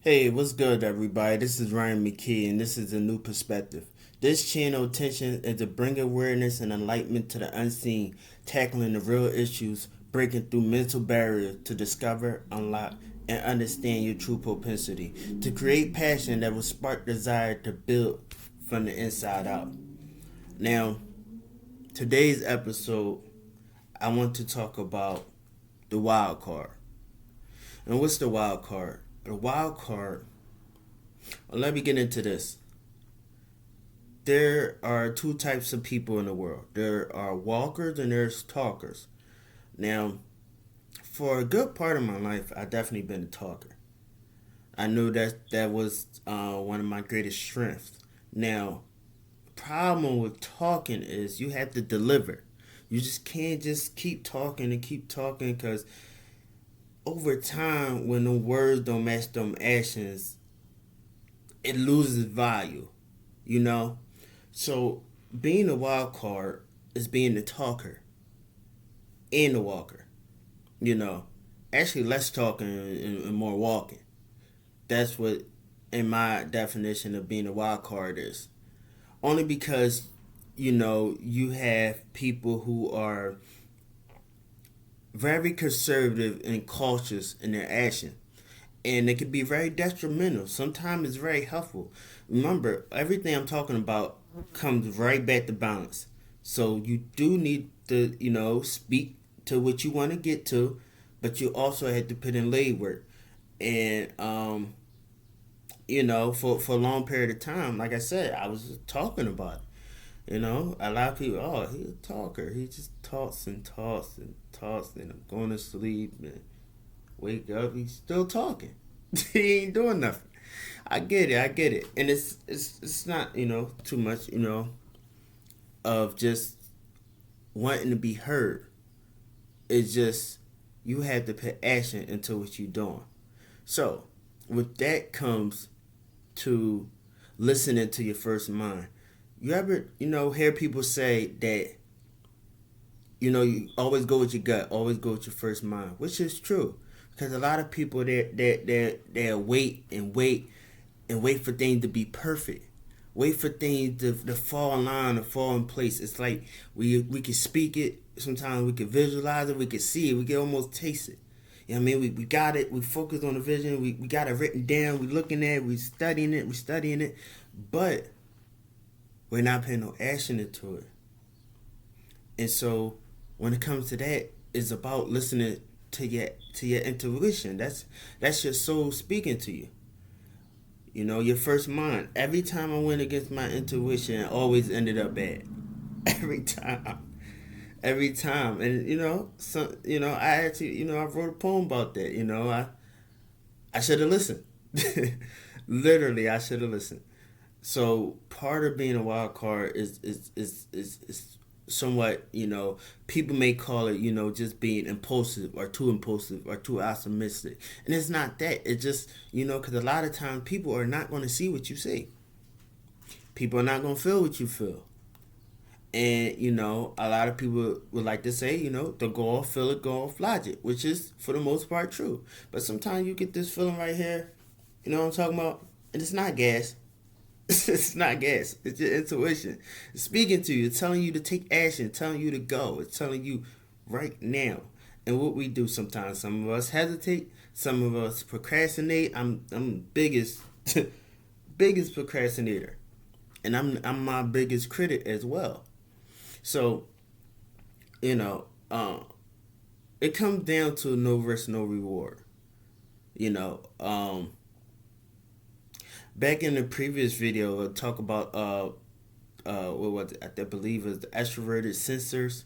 Hey, what's good, everybody? This is Ryan McKee, and this is a new perspective. This channel intention is to bring awareness and enlightenment to the unseen, tackling the real issues, breaking through mental barriers to discover, unlock, and understand your true propensity, to create passion that will spark desire to build from the inside out. Now, today's episode, I want to talk about the wild card. And what's the wild card? The wild card, well, let me get into this. There are two types of people in the world. There are walkers and there's talkers. Now, for a good part of my life, I definitely been a talker. I knew that was one of my greatest strengths. Now, problem with talking is you have to deliver. You just can't just keep talking and keep talking because over time, when the words don't match them actions, it loses value. You know, so being a wild card is being the talker and the walker. You know, actually less talking and more walking. That's what, in my definition of being a wild card, is. Only because, you have people who are very conservative and cautious in their action. And it can be very detrimental. Sometimes it's very helpful. Remember, everything I'm talking about comes right back to balance. So you do need to, speak to what you want to get to, but you also have to put in legwork. And for a long period of time, like I said, I was just talking about it. A lot of people, oh, he's a talker. He just talks and talks and talks, and I'm going to sleep and wake up. He's still talking. He ain't doing nothing. I get it, and it's not too much of just wanting to be heard. It's just you have to put action into what you're doing. So with that comes to listening to your first mind. You ever hear people say that you always go with your gut, always go with your first mind, which is true. Because a lot of people they wait and wait and wait for things to be perfect. Wait for things to fall in line, to fall in place. It's like we can speak it, sometimes we can visualize it, we can see it, we can almost taste it. You know what I mean? We got it, we focus on the vision, we got it written down, we looking at it, we studying it, but we're not putting no action into it. And so when it comes to that, it's about listening to your intuition. That's your soul speaking to you. Your first mind. Every time I went against my intuition, it always ended up bad. Every time. Every time. And I actually, I wrote a poem about that. I should have listened. Literally, I should have listened. So part of being a wild card is somewhat, people may call it, just being impulsive or too optimistic. And it's not that. It's just, because a lot of times people are not going to see what you see. People are not going to feel what you feel. And, a lot of people would like to say, to go off, feel it, go off logic, which is for the most part true. But sometimes you get this feeling right here, you know what I'm talking about? And it's not gas. It's not gas. It's your intuition. It's speaking to you, it's telling you to take action, telling you to go. It's telling you right now. And what we do sometimes, some of us hesitate, some of us procrastinate. I'm biggest biggest procrastinator. And I'm my biggest critic as well. So, you know, it comes down to no risk, no reward. You know, back in the previous video, I talk about what was it? I believe it was the extroverted sensors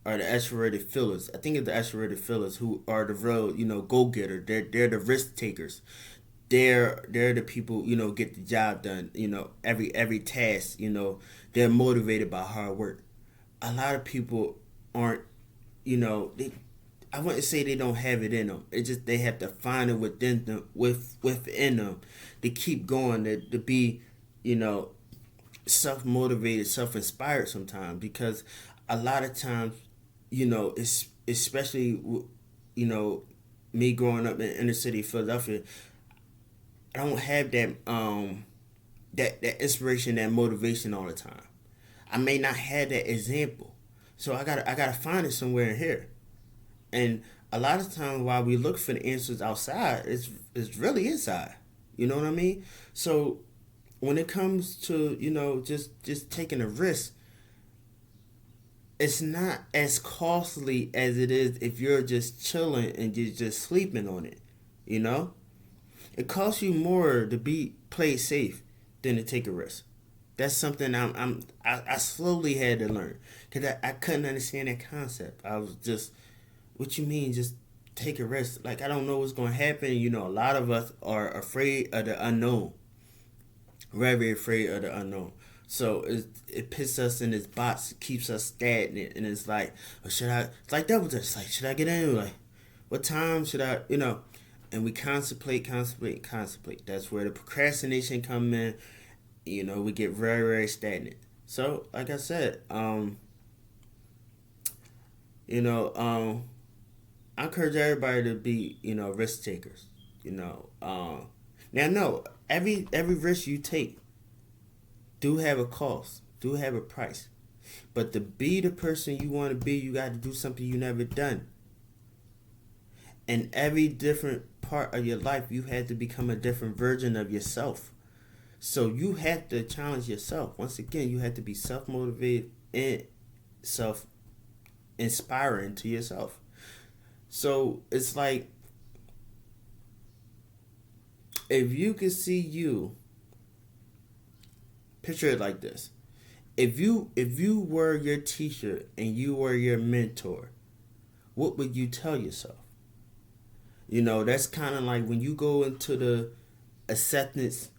or the extroverted fillers. I think it's the extroverted fillers who are the real, go getter. They're the risk takers. They're the people get the job done. Every task. They're motivated by hard work. A lot of people aren't. They. I wouldn't say they don't have it in them. It's just they have to find it within them to keep going, to be, you know, self motivated, self inspired sometimes. Because a lot of times, it's especially, you know me growing up in inner city Philadelphia, I don't have that inspiration, that motivation all the time. I may not have that example, so I gotta find it somewhere in here. And a lot of times, while we look for the answers outside, it's really inside. You know what I mean? So when it comes to just taking a risk, it's not as costly as it is if you're just chilling and you're just sleeping on it. You know, it costs you more to be play safe than to take a risk. That's something I slowly had to learn because I couldn't understand that concept. I was just, what you mean, just take a risk? Like, I don't know what's going to happen. A lot of us are afraid of the unknown, very afraid of the unknown. So it puts us in this box, keeps us stagnant, and it's like, should I? It's like double dutch. It's like, should I get in? Like, what time should I? And we contemplate. That's where the procrastination come in. We get very, very stagnant. So, like I said, you know, I encourage everybody to be, risk takers. Now, no, every risk you take do have a cost, do have a price. But to be the person you want to be, you got to do something you never done. In every different part of your life, you had to become a different version of yourself. So you have to challenge yourself. Once again, you have to be self motivated and self inspiring to yourself. So it's like, if you could see you, picture it like this. If you were your teacher and you were your mentor, what would you tell yourself? That's kind of like when you go into the acceptance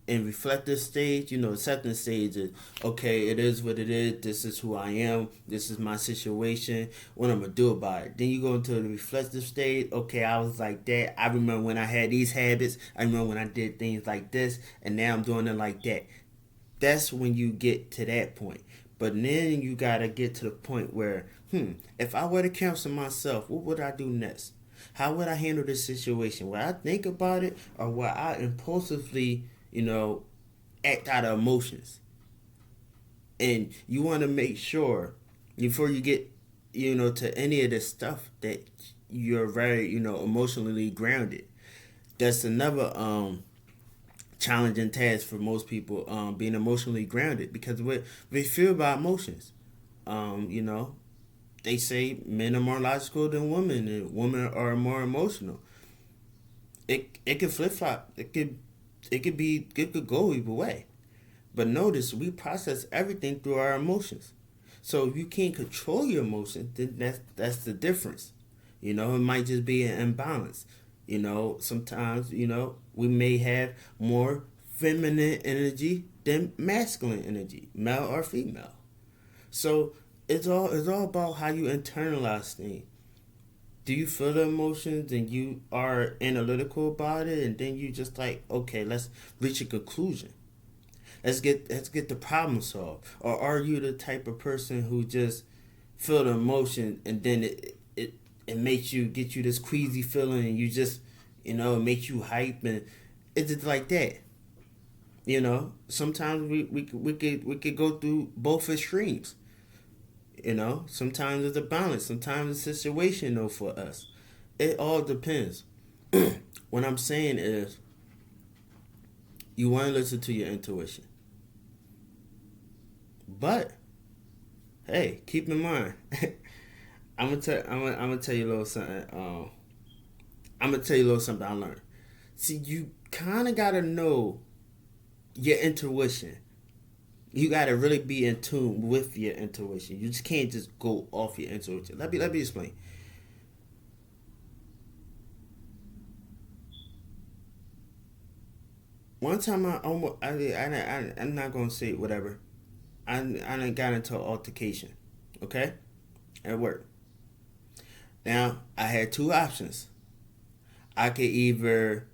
and reflective stage. Acceptance stage is, okay, it is what it is. This is who I am. This is my situation. What I'm going to do about it. Then you go into the reflective stage. Okay, I was like that. I remember when I had these habits. I remember when I did things like this. And now I'm doing it like that. That's when you get to that point. But then you got to get to the point where, if I were to counsel myself, what would I do next? How would I handle this situation? Would I think about it, or would I impulsively, act out of emotions? And you want to make sure before you get, to any of this stuff, that you're very, emotionally grounded. That's another challenging task for most people, being emotionally grounded, because we feel by emotions. You know, they say men are more logical than women, and women are more emotional. It could flip flop. It could go either way. But notice, we process everything through our emotions. So if you can't control your emotions, then that's the difference. It might just be an imbalance. Sometimes, we may have more feminine energy than masculine energy, male or female. So it's all about how you internalize things. Do you feel the emotions and you are analytical about it, and then you just like, okay, let's reach a conclusion. Let's get the problem solved. Or are you the type of person who just feel the emotion, and then it makes you, get you this queasy feeling, and you just, it makes you hype, and it's just like that. Sometimes we could go through both extremes. Sometimes it's a balance. Sometimes it's situational for us. It all depends. What I'm saying is, you want to listen to your intuition, but hey, keep in mind, I'm gonna tell you a little something. I'm gonna tell you a little something I learned. See, you kind of gotta know your intuition. You gotta really be in tune with your intuition. You just can't just go off your intuition. Let me explain. One time I almost I'm not gonna say whatever. I done got into an altercation. Okay, at work. Now I had two options. I could either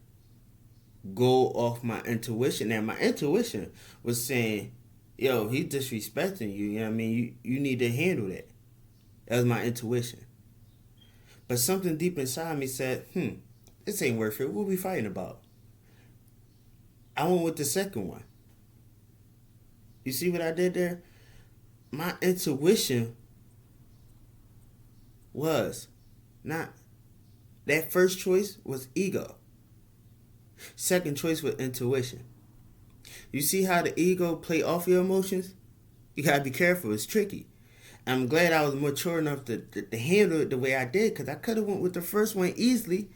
go off my intuition. Now my intuition was saying, "Yo, he disrespecting you. You know what I mean? You need to handle that." That was my intuition. But something deep inside me said, this ain't worth it. What we fighting about? I went with the second one. You see what I did there? My intuition was not, that first choice was ego. Second choice was intuition. You see how the ego play off your emotions? You gotta be careful. It's tricky. I'm glad I was mature enough to handle it the way I did, because I could have went with the first one easily,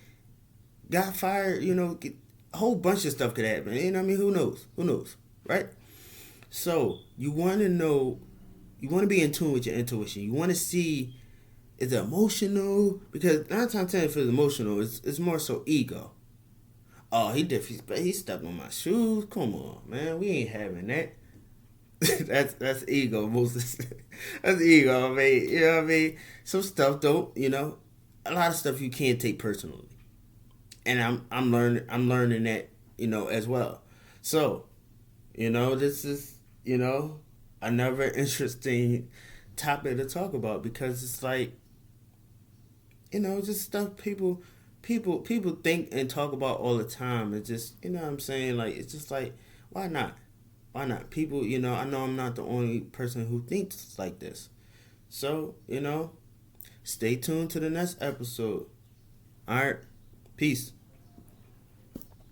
got fired, a whole bunch of stuff could happen. You know what I mean? Who knows? Who knows? Right? So you want to know, you want to be in tune with your intuition. You want to see, is it emotional? Because 9 times 10, if it's emotional, it's more so ego. Oh, he stepped on my shoes. Come on, man, we ain't having that. That's ego, Moses. That's ego, man. You know what I mean? Some stuff don't, a lot of stuff you can't take personally, and I'm learning that, as well. So, this is, another interesting topic to talk about, because it's like, just stuff people think and talk about all the time. It's just, what I'm saying, like, it's just like, why not? Why not? People, I know I'm not the only person who thinks like this. So, stay tuned to the next episode. All right. Peace.